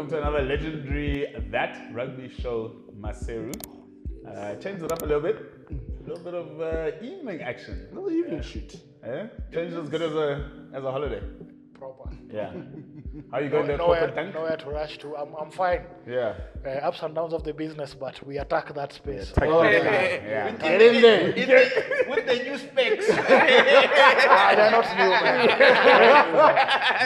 welcome to another legendary That Rugby show, Maseru. Changed it up a little bit. A little bit of evening action. No evening shoot. Yeah? Changed as good as a holiday. Proper. Yeah. How you going there, corporate tank? Nowhere to rush to. I'm fine. Yeah. Ups and downs of the business, but we attack that space. Yeah. Get in there. With the new specs. They're not new, man.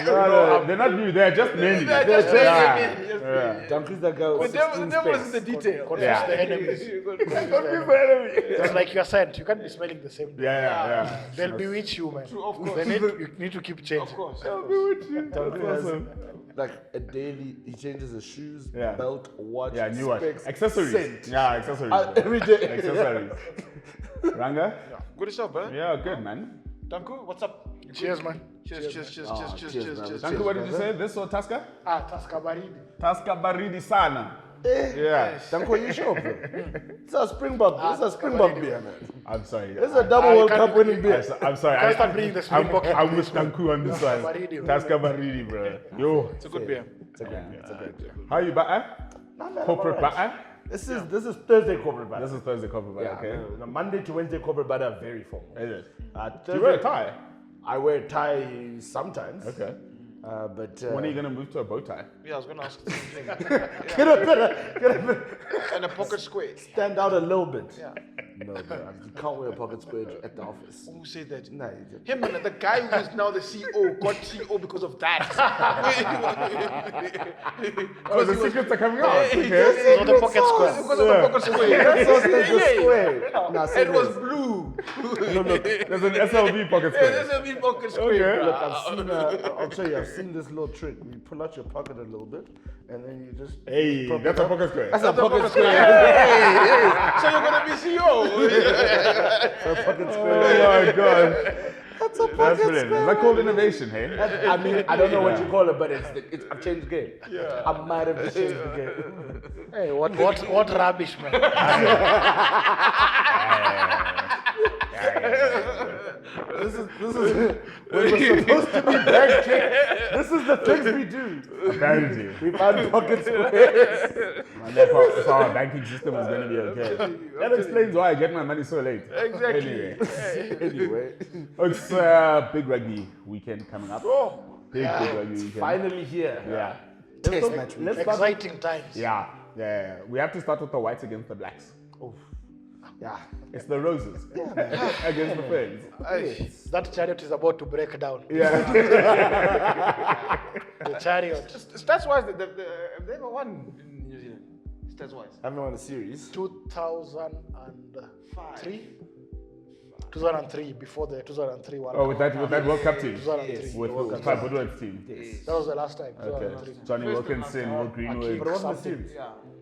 No, they're not new. They're just many. They're just many. Yeah. Don't that guy with The devil is in the detail. Confuse the enemies. It's like you're sent. You can't be smelling the same day. Yeah. They'll bewitch you, man. Of course. You need to keep changing. Of course. Like a daily, he changes his shoes, Yeah. belt, watch, Yeah, new one. specs, Accessories. scent. Yeah, accessories. Every day. Accessories. Ranga? Good stuff, brother. Yeah, good, man. Danku, what's up? Cheers, man. Cheers. cheers. Danku, what did you say? This or Tasca? Tasca Baridi. Tasca baridi sana. Yeah. Danko, you sure, bro? It's a Springbok. It's a Springbok beer, man. I'm sorry. It's a double World Cup winning beer. I'm sorry. Can't start bringing the Springbok into I'm with this one. Danku on this one. Baridi, Tasca baridi, bro. Yo. It's a good beer. It's a good beer. How you batter? Corporate alright. batter? This is Thursday corporate batter. This is Thursday corporate batter, Yeah, okay? no, Monday to Wednesday corporate batter are very formal. Is it? Thursday, Do you wear a tie? I wear a tie sometimes. Okay. But When are you going to move to a bow tie? Yeah, I was going to ask the same thing. get a bit, And a pocket square. stand out a little bit. Yeah. No, bro, you can't wear a pocket square at the office. Who said that? Nah, you don't. Him and the guy who is now the CEO got CEO because of that. Oh, the secrets are coming out. Yeah, Okay. Not the pocket square. Because of the pocket square. That's not the square. Nah, It was serious. blue. There's an SLB pocket Yeah, square. there's a big pocket square. Okay. bruh. Look, I've seen. I'll tell you, I've seen this little trick. You pull out your pocket a little bit, and then you just. Hey, prop it that's a up. pocket square. That's a pocket Hey, square. hey. So you're gonna be CEO. That's a pocket Oh square. my god. That's a That's pocket brilliant. Is square. that called innovation, hey? I mean, I don't know what you call it, but it's I've changed the game. Yeah. I might have just changed the game. Hey, what rubbish, man. This is when we're supposed to be banking. This is the things we do. Apparently. We find pocket squares. And therefore, so our banking system is going to be okay. That explains why I get my money so late. Exactly. Anyway. Anyway, It's big rugby weekend coming up. Big rugby weekend. finally here. Yeah. Test match. Let's start. Exciting times. Yeah. We have to start with the whites against the blacks. Yeah. It's the roses against the ferns. That chariot is about to break down. Yeah. The chariot. Stats-wise, they never won in New Zealand. Stats-wise. I haven't won a series. 2003? 2003, before the 2003 World Oh, Cup. with that World Cup team. 2003. With Clive Woodward's team. That was the last time. Okay. 2003. Johnny Wilkinson, Will Greenwood. But it wasn't a Something. series.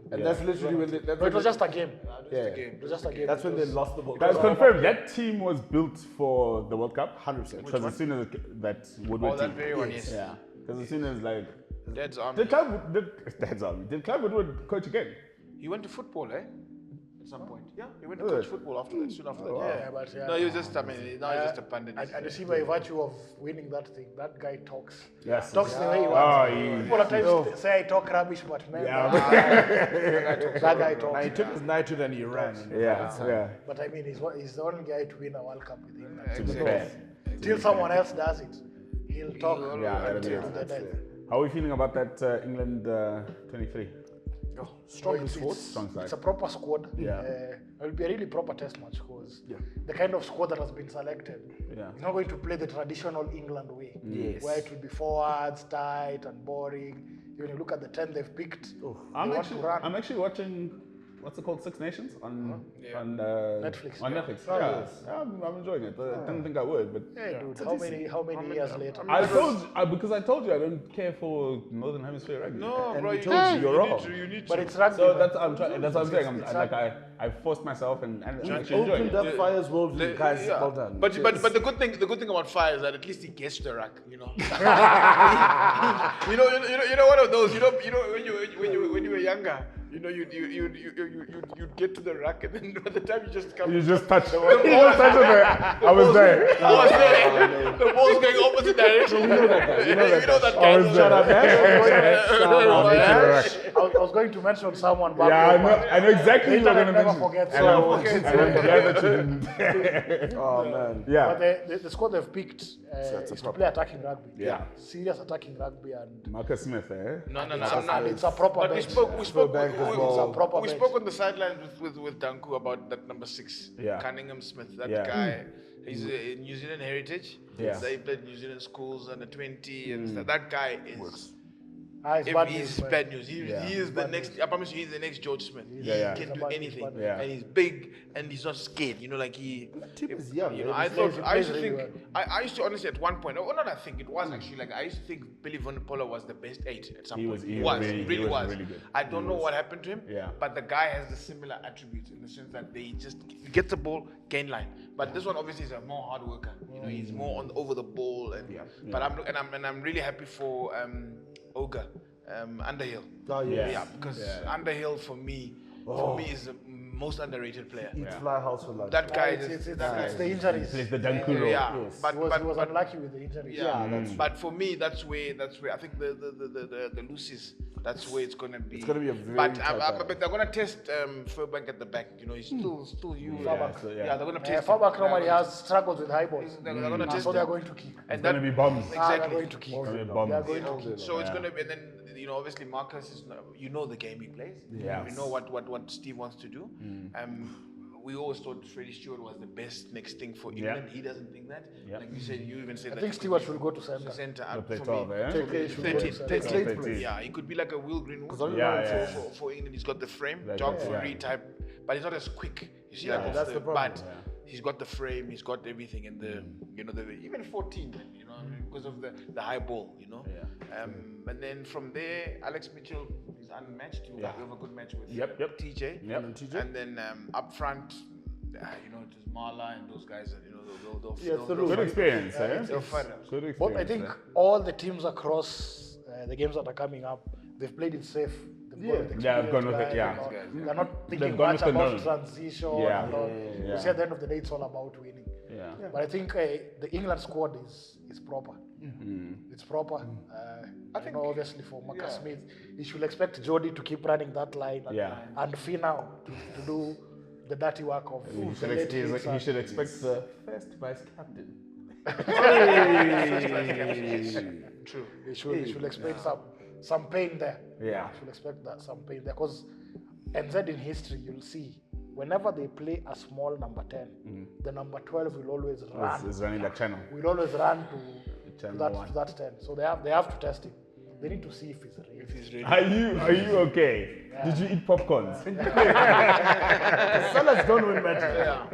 And that's literally when they. That's No, it was just a game. It was just a game. That's when they lost the ball. Guys, confirm that team was built for the World Cup? 100%. Because as soon as that Woodward Oh, that team. very one, yes. Yeah. Because as soon as like. Dad's army. Did Clive Woodward coach again? He went to football, eh? At some point. Yeah, he went to Oh, coach yeah. football after that, soon after that. Yeah, but yeah. No, he was just, now he's just a pundit. And you see, by virtue of winning that thing, that guy talks. Yes. Talks the way he Oh, wants. People at times say I talk rubbish, but man, that guy Now, talks. he took his knighthood and he ran. Yeah. But I mean, he's the only guy to win a World Cup with him. To be fair. Till someone else does it, he'll talk Yeah, until yeah. the death. How are we feeling about that England 23? Strong Strong side. It's a proper squad. Yeah. It will be a really proper test match because the kind of squad that has been selected Yeah. is not going to play the traditional England way, Yes. where it will be forwards, tight and boring. When you look at the 10 they've picked, I'm they want to run. actually watching, what's it called, Six Nations on Netflix. On Netflix. Oh, Yeah, yes. I'm enjoying it. I didn't think I would, but Hey, dude, how many years later? because I told you I don't care for Northern Hemisphere rugby. No, And bro, we you told need you to, you're you wrong. need to, you need But to. it's rugby. So man. that's what I'm saying. It's I forced myself and I'm He actually enjoying opened it. up Fire's worldview, guys. Yeah. Well done. But the good thing about Fire is that at least he gets the rack, you know. you know one of those. You know when you were younger, You know, you'd get to the rack, and then by the time you just come, You just touched the ball. I was there. The ball's going opposite direction. You know that guy. I was there. I was going to mention someone, but Yeah, I know exactly the who you're internet going to never mention. forgets. And I'm glad that you didn't. Oh man. Yeah. But the squad they've picked is to play attacking rugby. Yeah. Serious attacking rugby, and Marcus Smith, eh? No, it's a proper But we bench. spoke. It's a proper We bench. spoke on the sidelines with Danku about that number 6, Yeah. Cunningham Smith. That Yeah. guy, he's a New Zealand heritage. Yeah. He played New Zealand schools under 20 and stuff. That guy is. It's If bad he's news, man. bad news, he Yeah. is the next. I promise you, he's the next George Smith. He Yeah. can He's do bad news, anything, bad news. Yeah. and he's big, and he's not scared. You know, like he. The team is young. You know, man. I thought he I used to plays think really I used to honestly at one point. Oh, not I think it was actually like I used to think Billy Van Poller was the best 8 at some He point. was- he was really good. I don't know what happened to him. Yeah. But the guy has the similar attributes in the sense that they just get the ball, gain line. But this one obviously is a more hard worker. You know, he's more on over the ball and. But I'm really happy for Oga. Underhill. Oh, yeah. Yeah, because Underhill for me is the most underrated player. Eat fly house for lunch. That guy It's is the injuries. Plays the Danku role. yeah, Yes. but He was unlucky with the injuries. yeah, but for me that's where I think the Lucy's that's where it's gonna be. It's gonna be a very but tight battle. but they're gonna test Furbank at the back. You know, he's still you. Yeah. They're gonna test. Fabak normally has struggles with high balls. They're gonna test. So they are going to kick. And It's going to be bombs. They're exactly. going to kick. It's gonna be They bombs. are going to kick. So it's gonna be, and then you know, obviously Marcus is, you know, the game he plays. Yes. We know what Steve wants to do. We always thought Freddie Stewart was the best next thing for England. He doesn't think that. Yeah. Like you said, you even said I that. think Stewart should go to to center. center. Play For 12, me, eh? Take 13. 13. yeah, he could be like a Will Greenwood. Yeah. For England, he's got the frame, Like jog that, free yeah. type, but he's not as quick. You see, Yeah, like that's the problem. But he's got the frame, he's got everything, and the you know even 14, you know, because of the high ball, you know. Yeah. And then from there, Alex Mitchell is unmatched. You have a good match with Yep. TJ. Yep. And then up front, you know, it was Marla and those guys, and you know, the they'll Good experience, eh? they'll fight out. Good experience. But I think all the teams across the games that are coming up, they've played it safe. They've gone with Yeah, I've gone with experienced it, yeah. guys, you know. They're not thinking They've gone much with the about known. transition. Yeah. And all. Yeah. You see, at the end of the day, it's all about winning. Yeah. But I think the England squad is proper. It's proper. I think, obviously, for Marcus Smith, he should expect Jody to keep running that line and Finau to do the dirty work of He the late should, hits he and- should expect the first vice captain. True. He should expect some pain there. Yeah. Should expect that some pain there, because NZ in history, you'll see whenever they play a small number 10, the number 12 will always run. Is running that channel. Will always run to Channel one. that 10. So they have to test him. They need to see if he's ready. If he's ready. Are you okay? Did you eat popcorns? Sellers don't win matches.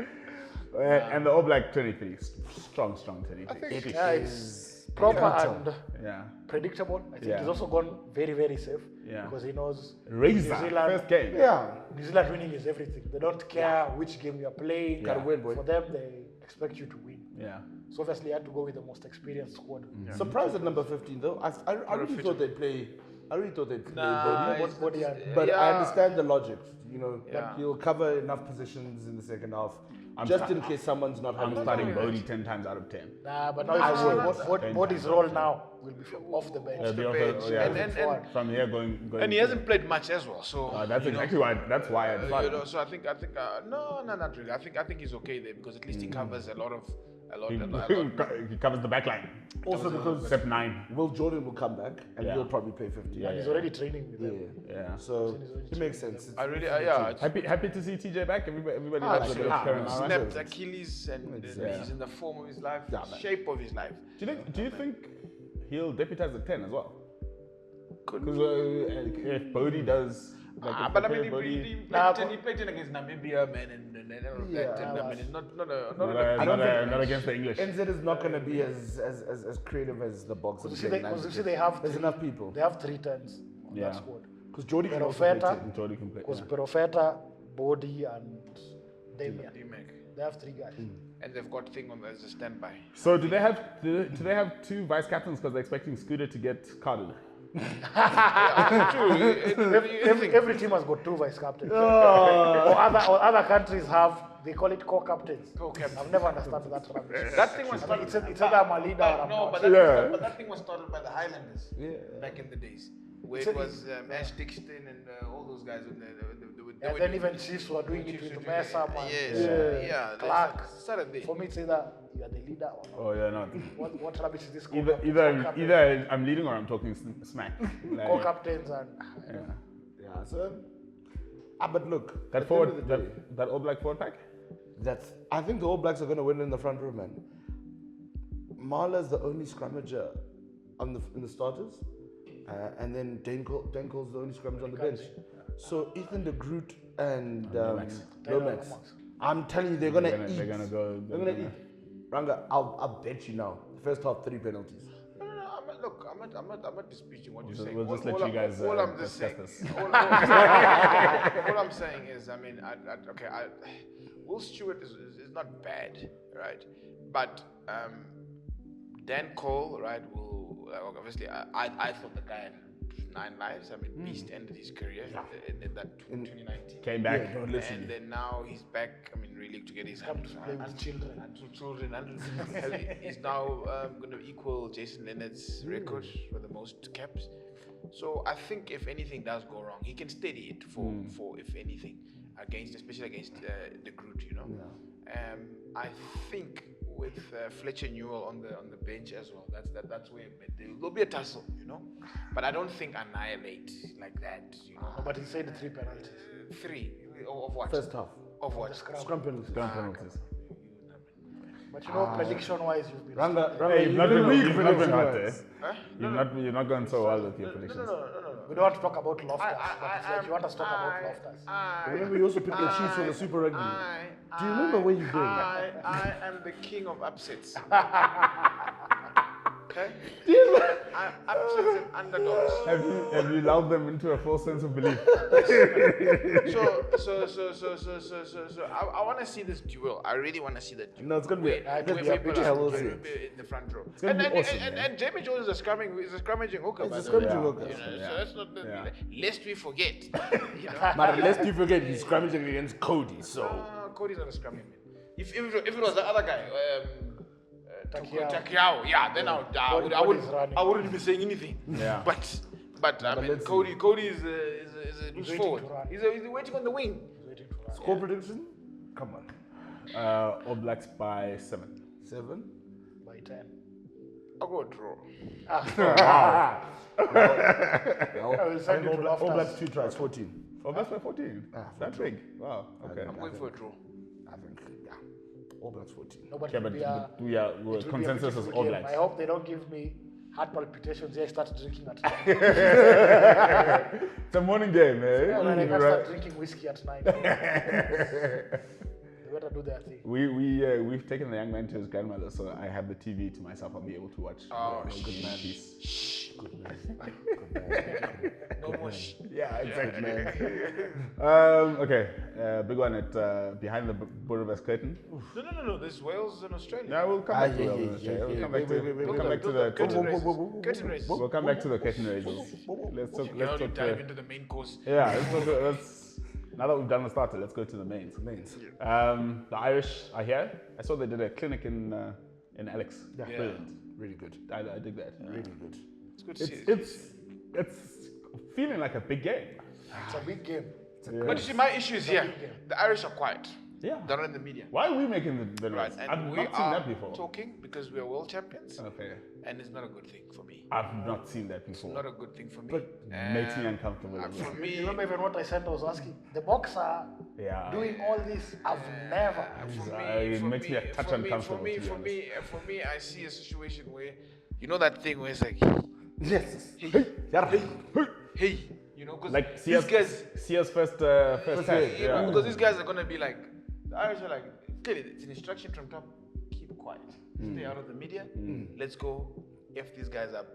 And the All Black 23. Strong 23. I think Yeah, it's proper and Yeah. predictable. I think Yeah. he's also gone very, very safe. Yeah. Because he knows Razor, New Zealand, first game. Yeah. New Zealand winning is everything. They don't care which game you are playing. Yeah. Gotta win, boy. For them, they expect you to win. Yeah. So obviously, you had to go with the most experienced squad. Surprised at number 15 though. I really thought they'd play. I really thought they'd play Nah, Bodie. it's- Body and- But I Yeah. understand the logic. You know, Yeah. he'll cover enough positions in the second half, I'm just sta- in case someone's not I'm having. starting Bodie 10 times out of 10. Nah, but now if you see Body's role now will be off the bench. They'll be bench. also- yeah, And from here going. and he hasn't played much as well, so That's exactly why. That's why I thought. you know, so I think no, not really. I think he's okay there because at least he covers a lot. He covers the back line. Also because Except 9. Will Jordan will come back and Yeah. he'll probably play 50. And he's already training with them. Yeah. So it makes sense. I really, yeah. Happy to see TJ back. Everybody Ah, loves absolutely. the current line. Snapped Achilles and Yeah. he's in the form of his life, Yeah, man. shape of his life. Do you think he'll deputize at 10 as well? Could Because if Bodie does. Like, but I mean, if Bodie- he played 10 against Namibia, man, and all of that. And I mean, it's not not against the English. NZ is not going to be as creative as the box. Because you see, they have There's enough people. They have 3 10s on Yeah. that squad. Because Jordy can also play Perofeta, 10. Jordy can play. because Yeah. Perofeta, Body, and Damien. D-Mac. They have 3 guys. And they've got thing on as a standby. So do they have 2 vice captains because they're expecting Scooter to get carded? Every team has got 2 vice captains. or other countries have, they call it co-captains. I've never understood that rubbish. That thing was started. It's either I'm a leader or I'm No, not. but that thing was started by the Highlanders back in the days, where it was Ash Dixon and all those guys. And then even Chiefs were doing it with Mesa, man. Yeah. Clark. Started there. For me, it's either you are the leader or not. Oh, yeah, not. What rubbish is this? Either I'm leading or I'm talking smack. Like, Co-captains and... Yeah, so... but look, that at the end of forward, the day, that All Black forward pack? I think the All Blacks are going to win in the front row, man. Marla's the only scrummager in the starters, and then Dankel's the only scrummager on the bench. So Ethan de Groot and Lomax, I'm telling you, they're going to eat. They're going to go. They're going to eat. Ranga, I'll bet you now. The first half, 3 penalties. No. I'm not disputing what you're saying. We'll just let you guys all I'm just discuss saying. this. All I'm saying is, I mean, Will Stewart is not bad, right? But Dan Cole, right, will obviously. I thought the guy had 9 lives. I mean, Beast ended his career in that 2019. Came back. And then now he's back. I mean, really to get his hands to play with children. He's now going to equal Jason Leonard's record for the most caps. So I think if anything does go wrong, he can steady it for if anything, especially against the Groot, you know. I think with Fletcher Newell on the bench as well, that's where there'll be a tussle, you know. But I don't think annihilate like that, you know. No, but he said 3 penalties. 3 of what? First half. Of what? Scrum penalties. But you know, prediction-wise, you've been... Ranga, Hey, you've not been hot there. Huh? You're not going so well with your predictions. No. We don't want to talk about Loftus, but it's like you want us to talk about Loftus. Remember, you also picked the Chiefs for the Super Rugby. Do you remember where you've been? I am the king of upsets. Okay? Upsets and underdogs. Have you lulled them into a false sense of belief? So I want to see this duel. I really want to see that duel. No, it's going to be Where people hell are will see in it. the front row. gonna be awesome, and Jamie Jones is a scrummaging hooker. It's a by the way. scrummaging hooker. You know, so that's not lest we forget. You know? But lest you forget, he's scrummaging against Cody, so... Cody's not a scrumming man. If it was the other guy, Takiao. yeah, then I wouldn't be saying anything. Yeah. But I mean, Cody is a loose forward. He's waiting on the wing. Score prediction? Come on. All Blacks by 7. 7? By 10. I'll go draw. I will send you to All Blacks Loftus. 2 tries, 14. All Blacks by 14. That big. Wow. Okay. I'm going for a draw. I think, yeah. All Blacks 14. No, but Yeah, it will but be a- we are it will be a consensus is beautiful All game. Blacks. I hope they don't give me heart palpitations. I start drinking at 9. It's a morning game, eh? Yeah, when I can Right. start drinking whiskey at 9. They better do their thing. We've taken the young man to his grandmother, so I have the TV to myself. I'll be able to watch. Oh, good man. Peace. No more shh. Yeah, exactly. Okay, big one at behind the Bournemouth curtain. No. There's Wales and Australia. Yeah, we'll come back to Wales. We'll come back to the Curtain raises. We'll come back to the curtain raises. Let's talk. Now Let's you talk. dive into the main course. Yeah, let's. Now that we've done the starter, let's go to the mains. The Irish are here. I saw they did a clinic in Alex. Yeah. Brilliant. Really good. I dig that. Really good. It's good to see. It's feeling like a big game. It's a big game. But you see, my issue is here. The Irish are quiet. Yeah. They're not in the media. Why are we making the Right, noise? and I've we not seen are that before. talking because we are world champions, Okay. and it's not a good thing for me. I've not seen that before. Not a good thing for me. Makes me uncomfortable. For You me, remember even what I sent? I was asking. The boxer Yeah. doing all this. I've never. It makes me a touch uncomfortable. For me, I see a situation where, you know that thing where it's like, Yes. hey, you know, because Like these guys, Sia's first test. Yeah. because these guys are gonna be like, the Irish are like, clearly it's an instruction from top, keep quiet, stay out of the media, let's go f these guys up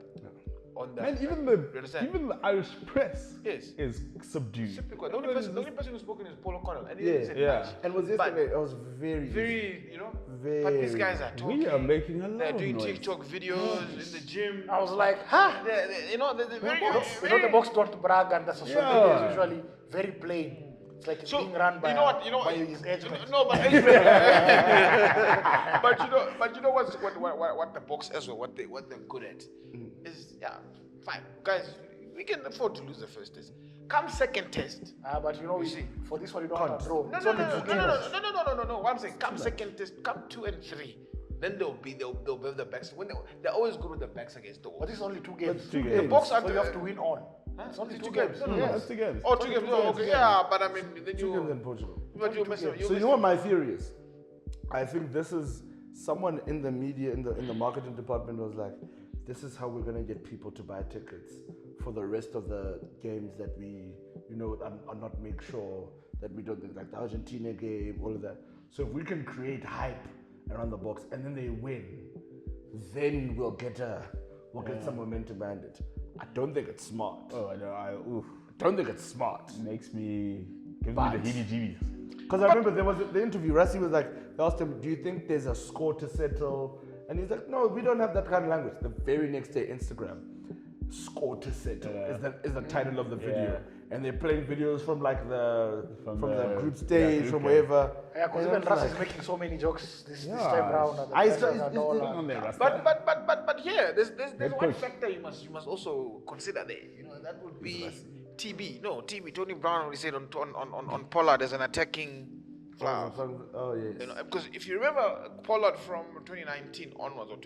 on that. Man, even You understand? the Irish press Yes. is subdued. Typical. The only person who's spoken is Paul O'Connell, and he Yeah. said Yeah. much. And was yesterday, it was very, Very, you know. Very. But these guys are talking. We are making a lot They're of doing noise. TikTok videos in the gym. I was like, huh? They're very. You know, the box don't brag, and the social media is usually very plain. It's like it's being run by, by his agent. No, but but you know what the box as well, what they're good at is fine, guys. We can afford to lose the first test. Come second test. But you know, for this one you don't have to draw. No. What I'm saying, come second test, come 2 and 3. Then they'll be the backs. When they're always good with the backs against the wall. But it's only 2 games. The box so you have to win on. It's only 2 games. No, that's 2 games. Oh, 2 games. Oh, okay. Yeah, but I mean, then 2 games in Portugal. you So you know what my theory is? I think this is someone in the media, in the marketing department was like, this is how we're gonna get people to buy tickets for the rest of the games that we, are not make sure that we don't, like the Argentina game, all of that. So if we can create hype around the box and then they win, then we'll get some momentum behind it. I don't think it's smart. Oh, I know. I don't think it's smart. gives me the heebie-jeebies. Because I remember there was the interview, Rassi was like, they asked him, do you think there's a score to settle? And he's like, no, we don't have that kind of language. The very next day, Instagram, score to settle is the title of the video. And they're playing videos from like the group stage, from wherever. Yeah, because even Rassi is making so many jokes this time round. But here, there's one factor you must also consider there. That would be TB. No, TB. Tony Brown already said on Pollard as an attacking flower. Oh yes. Because if you remember Pollard from 2019 onwards, or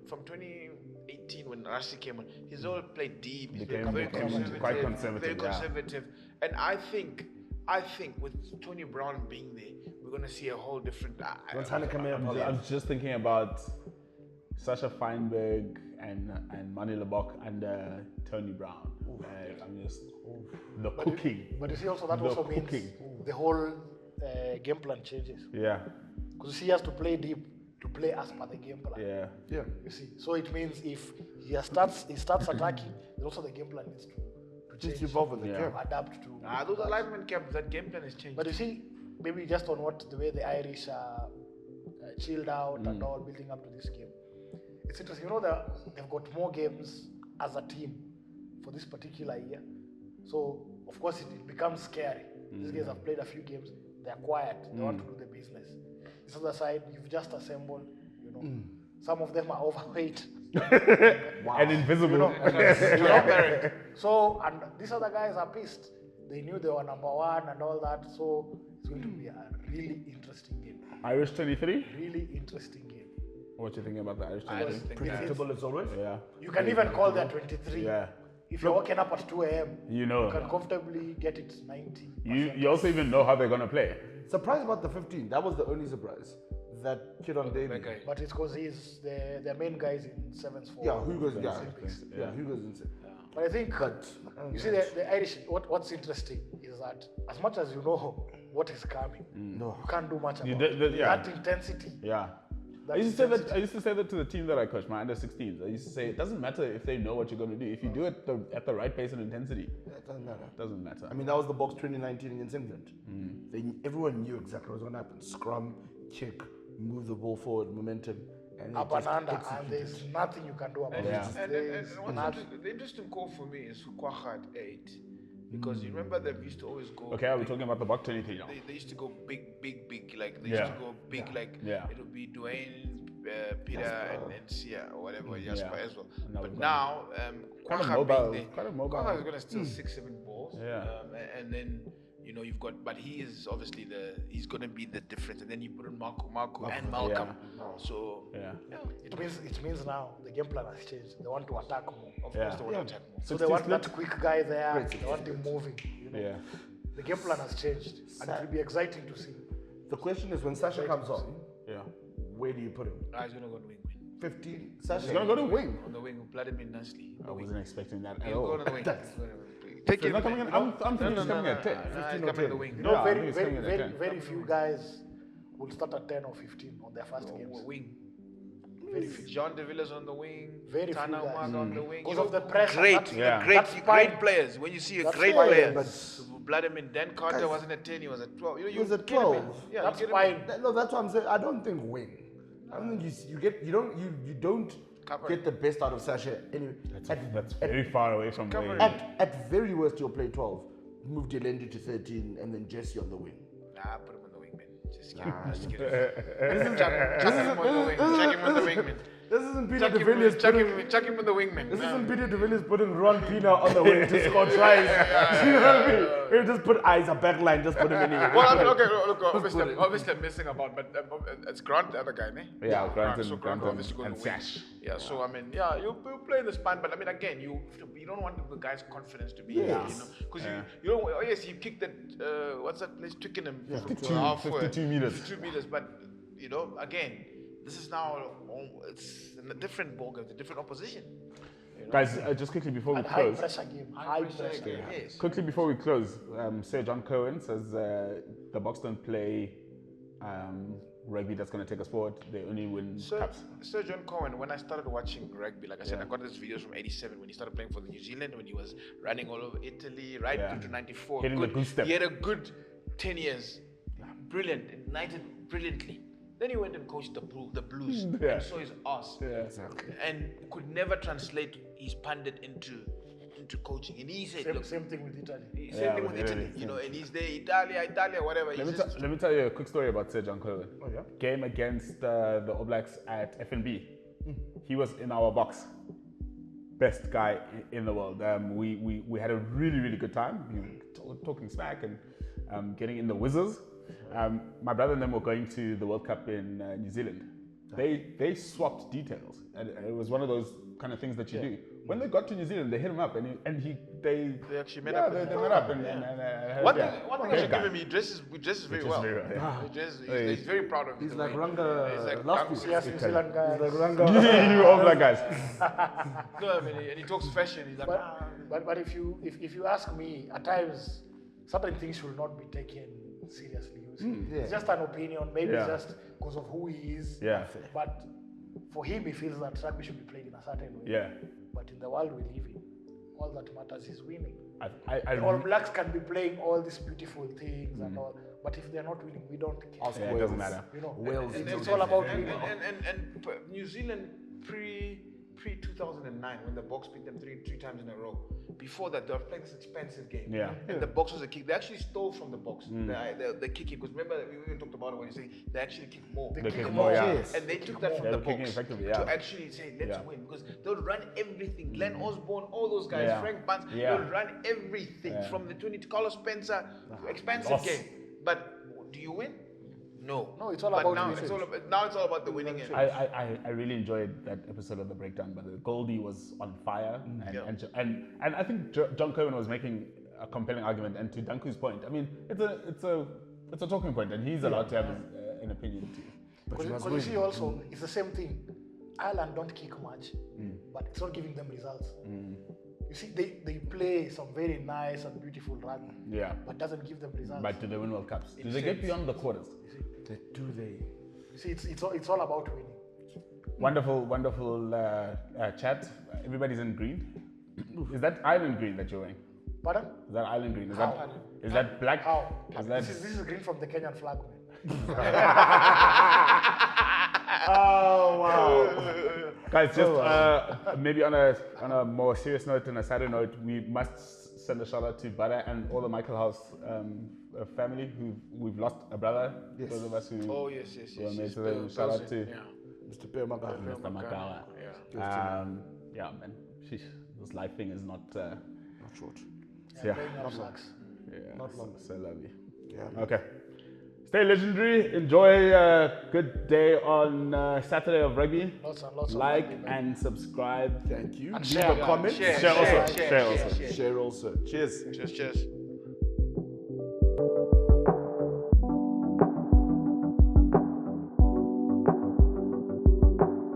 from 2018 when Rassi came on, he's all played deep. He's Became quite conservative. Very conservative. And I think with Tony Brown being there, we're going to see a whole different. I'm just thinking about Sasha Feinberg and Mani Lebok and Tony Brown. Cooking. But you see also that also means the whole game plan changes. Yeah. Because he has to play deep to play as per the game plan. Yeah. You see, so it means if he starts attacking, then also the game plan needs to change. Evolve with the game. Adapt to. Those alignment camps, that game plan has changed. But you see, maybe just on the way the Irish are chilled out and all building up to this game. It's interesting. They've got more games as a team for this particular year. So of course it becomes scary. These guys have played a few games. They're quiet. They want to do the business. This other side, you've just assembled. Some of them are overweight. And invisible. So, and these other guys are pissed. They knew they were number 1 and all that. So it's going to be a really interesting game. Irish 23? Really interesting game. What you thinking about the Irish 23? Predictable as always. Yeah. You can even call that 23. Yeah. If you're waking up at 2 a.m., you can comfortably get it 90. You also even know how they're going to play. Surprised about the 15. That was the only surprise. That kid on Daily. But it's because he's their main guys in 7s for. Yeah, Hugo's in 7. But I think, you see, the Irish, what's interesting is that as much as you know what is coming, you can't do much about it. That intensity. Yeah. I used to say that to the team that I coach, my under 16s. I used to say it doesn't matter if they know what you're going to do. If you do it at the right pace and intensity, it doesn't matter. Doesn't matter. I mean, that was the box 2019 against England. Everyone knew exactly what was going to happen. Scrum, kick, move the ball forward, momentum. And up and under, and there's nothing you can do about it. And the interesting call for me is Kwagga at 8. Because you remember they used to always go. Okay, are we talking about the box 23 now? They used to go big. Like they used to go big. Like it would be Dwayne, Peter, and Sia or whatever, Jasper as well. But now, Kwagga being there, Kwagga is going to steal 6-7 balls. And then you've got, but he is obviously he's going to be the difference. And then you put in Marco and Malcolm. So it means now the game plan has changed. They want to attack more. Of course, they want to attack more. So 60 they want split? that quick guy there. They want him moving. The game plan has changed, and it will be exciting to see. The question is, when Sasha comes on, where do you put him? He's going to go to wing. 15. Sasha. He's going to go to wing. On the wing, who blooded me nicely. I wasn't expecting that at He'll all. go to the wing. Take it. Coming in. I'm thinking he's coming at 10. 15 or 10. The wing. Very few guys will start at 10 or 15 on their first games. Wing. Very few. John De Villiers on the wing, Very few Tana guys. Umaga on the wing. Because You of know, the pressure. Great, That's- Yeah. that's great fine. players. When you see a That's great fine, player, but- blood him in. Dan Carter Guys, wasn't at 10, he was at 12. You know, He was at get him in. 12. Yeah, That's you get him in. fine. No, that's what I'm saying. I don't think wing. I don't think you don't Cover. get the best out of Sasha anyway. That's very far away from Cover where. it. At very worst, you'll play 12. Move Delendi to 13, and then Jesse on the wing. Nah, put him on the wing, man. Just get him. Just get him. Chuck him on the wing. Chuck him on the wing, man. This isn't Peter Chuck de him, Villiers chuck putting. him, chuck him on the wing, man. This isn't Peter de Villiers putting Ron Pina on the wing to score tries. You know what I mean? We just put eyes a backline, just put him anywhere. Well, I mean, okay, look, obviously I'm missing about, but it's Grant, the other guy, ne? Yeah, Grant So and, Grant Grant obviously and goes to win. Sash. Yeah, so I mean, yeah, you play in the span, but I mean, again, you don't want the guy's confidence to be, Yes. you know, because you don't. Oh yes, you kicked that. What's that place? Twickenham. 52 meters. 52 meters, but you know, again, this is now it's in a different ballgame, a different opposition. You know? Guys, just quickly before we And high close. pressure game. High pressure game. Yes. Quickly before we close, Sir John Cohen says the Boks don't play rugby that's going to take us forward. They only win cups. Sir John Cohen, when I started watching rugby, like I said, I got these videos from '87 when he started playing for the New Zealand, when he was running all over Italy, right through to '94. Hitting the goose step. He had a good 10 years. Brilliant. Ignited brilliantly. Then he went and coached the Blues Yeah. and saw his ass. Yeah. Exactly. And could never translate his pundit into coaching. And he said, look, Same thing with Italy. same thing with with Italy, Italy. you know, and he's there, Italia, whatever. Let me tell you a quick story about Sir John Cohen. Oh, yeah? Game against the All Blacks at FNB. He was in our box. Best guy in the world. We had a really, really good time. We were talking smack and getting in the whizzes. My brother and them were going to the World Cup in New Zealand. They swapped details, and it was one of those kind of things that you do. When they got to New Zealand, they hit him up, and they actually met up. They met up, and had One a thing I great should guy. give him, he dresses very well. very well, yeah. He's very proud of He's the like way- Ranga he's like last Ranga- week. Yes, New Zealand guys. He's like Ranga. You All Black guys. No, I mean, and he talks fashion. He's like, But if you ask me, at times certain things should not be taken seriously. You see. yeah. It's just an opinion, maybe Yeah. just because of who he is. Yeah. But for him, he feels that rugby should be played in a certain way. Yeah. But in the world we live in, all that matters is winning. I All Blacks can be playing all these beautiful things and all, but if they're not winning, we don't care. yeah, it doesn't matter. You know, Wales. it's all about winning. and New Zealand pre 2009 when the Boks beat them three times in a row. Before that, they were playing this expensive game. Yeah. And the Boks was a kick. They actually stole from the Boks. The kicking, because remember we even talked about it when you say they actually kick more. They They kick kick more. more, yeah. Yes. And they took that from They the were kicking Boks effectively, to yeah. actually say let's Yeah. win, because they would run everything. Glenn Osborne, all those guys, Yeah. Frank Bunce, Yeah. they would run everything Yeah. from the 20 to Carlos Spencer, expensive Loss. game. But do you win? No. No, it's all But about now winning. it's all about the winning end. I really enjoyed that episode of the breakdown, but Goldie was on fire, and I think John Cohen was making a compelling argument. And to Danku's point, I mean, it's a talking point, and he's allowed to have an opinion too. Because you see also, it's the same thing. Ireland don't kick much, but it's not giving them results. You see, they play some very nice and beautiful rugby, Yeah, but doesn't give them results. but do they win World Cups? Do they get beyond the quarters? Do they? You see, it's all about winning. Wonderful chat. Everybody's in green. Is that island green that you're wearing? Pardon? Is that island green? How? Is that black? How? Is that? This is green from the Kenyan flag, man. Oh wow! Guys, just maybe on a more serious note and a sadder note, we must send a shout out to Bada and all the Michael House family we've lost a brother. Yes. Those of us who Oh yes. were made, so then shout out to Yeah. Mr. Permaga. Mr. Makawa. Yeah. Yeah, man. Sheesh, this life thing is not. Not short. Yeah. Playing our flags. Yeah, Not long. So lovely. Yeah. Okay. Stay legendary. Enjoy a good day on Saturday of rugby. Lots and lots Like of rugby, man. and subscribe. Thank you. And Leave share. a comment. Share also. Share also. Cheers. Cheers.